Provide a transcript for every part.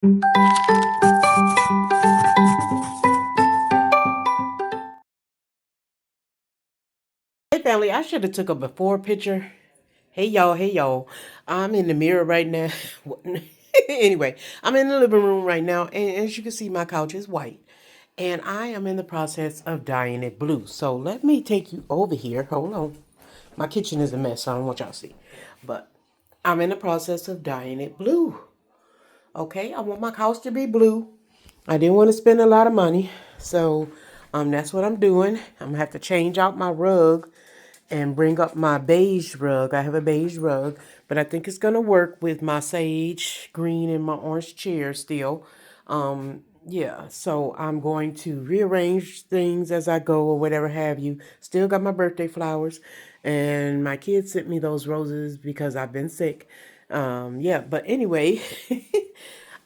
Hey family, I should have took a before picture. Hey y'all, hey y'all. I'm in the mirror right now. Anyway, I'm in the living room right now, and as you can see, my couch is white. And I am in the process of dyeing it blue. So let me take you over here. Hold on. My kitchen is a mess, so I don't want y'all to see. But I'm in the process of dyeing it blue. Okay, I want my couch to be blue. I didn't want to spend a lot of money. So that's what I'm doing. I'm gonna have to change out my rug and bring up my beige rug. I have a beige rug, but I think it's gonna work with my sage green and my orange chair still. Yeah, so I'm going to rearrange things as I go or whatever have you. Still got my birthday flowers, and my kids sent me those roses because I've been sick. Yeah, but anyway,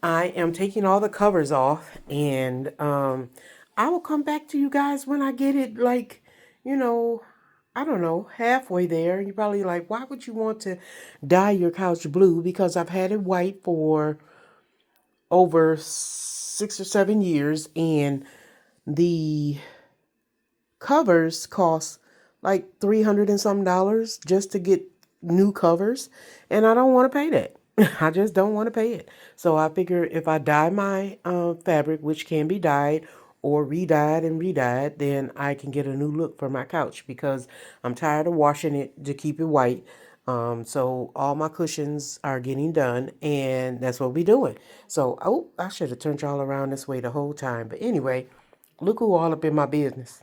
I am taking all the covers off, and I will come back to you guys when I get it, like, you know, I don't know, halfway there. You're probably like, why would you want to dye your couch blue? Because I've had it white for over 6 or 7 years, and the covers cost like 300 and some dollars just to get new covers, and I don't want to pay that. I just don't want to pay it. So I figure if I dye my fabric, which can be dyed or re-dyed and re-dyed, then I can get a new look for my couch because I'm tired of washing it to keep it white. So all my cushions are getting done, and that's what we're doing. So, oh, I should have turned y'all around this way the whole time. But anyway, look who all up in my business.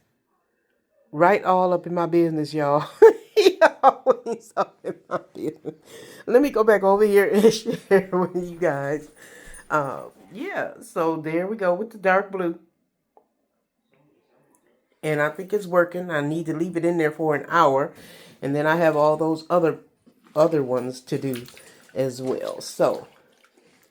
Right all up in my business, y'all. He always up in my business. Let me go back over here and share with you guys. Yeah, so there we go with the dark blue. And I think it's working. I need to leave it in there for an hour. And then I have all those other ones to do as well. So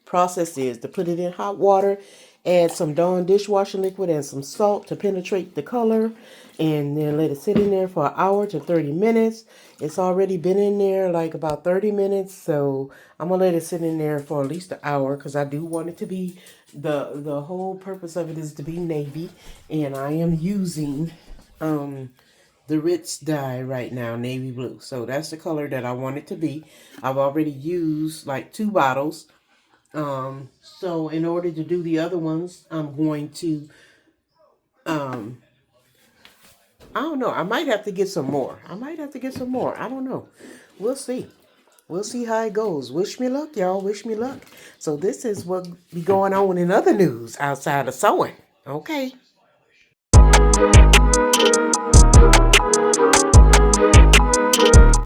process is to put it in hot water, add some Dawn dishwashing liquid and some salt to penetrate the color, and then let it sit in there for an hour to 30 minutes. It's already been in there like about 30 minutes, so I'm gonna let it sit in there for at least an hour because I do want it to be the whole purpose of it is to be navy, and I am using the Ritz dye right now, navy blue. So that's the color that I want it to be. I've already used like 2 bottles. So in order to do the other ones, I'm going to, um, I don't know. I might have to get some more. I might have to get some more. I don't know. We'll see. We'll see how it goes. Wish me luck, y'all. Wish me luck. So this is what be going on in other news outside of sewing. Okay.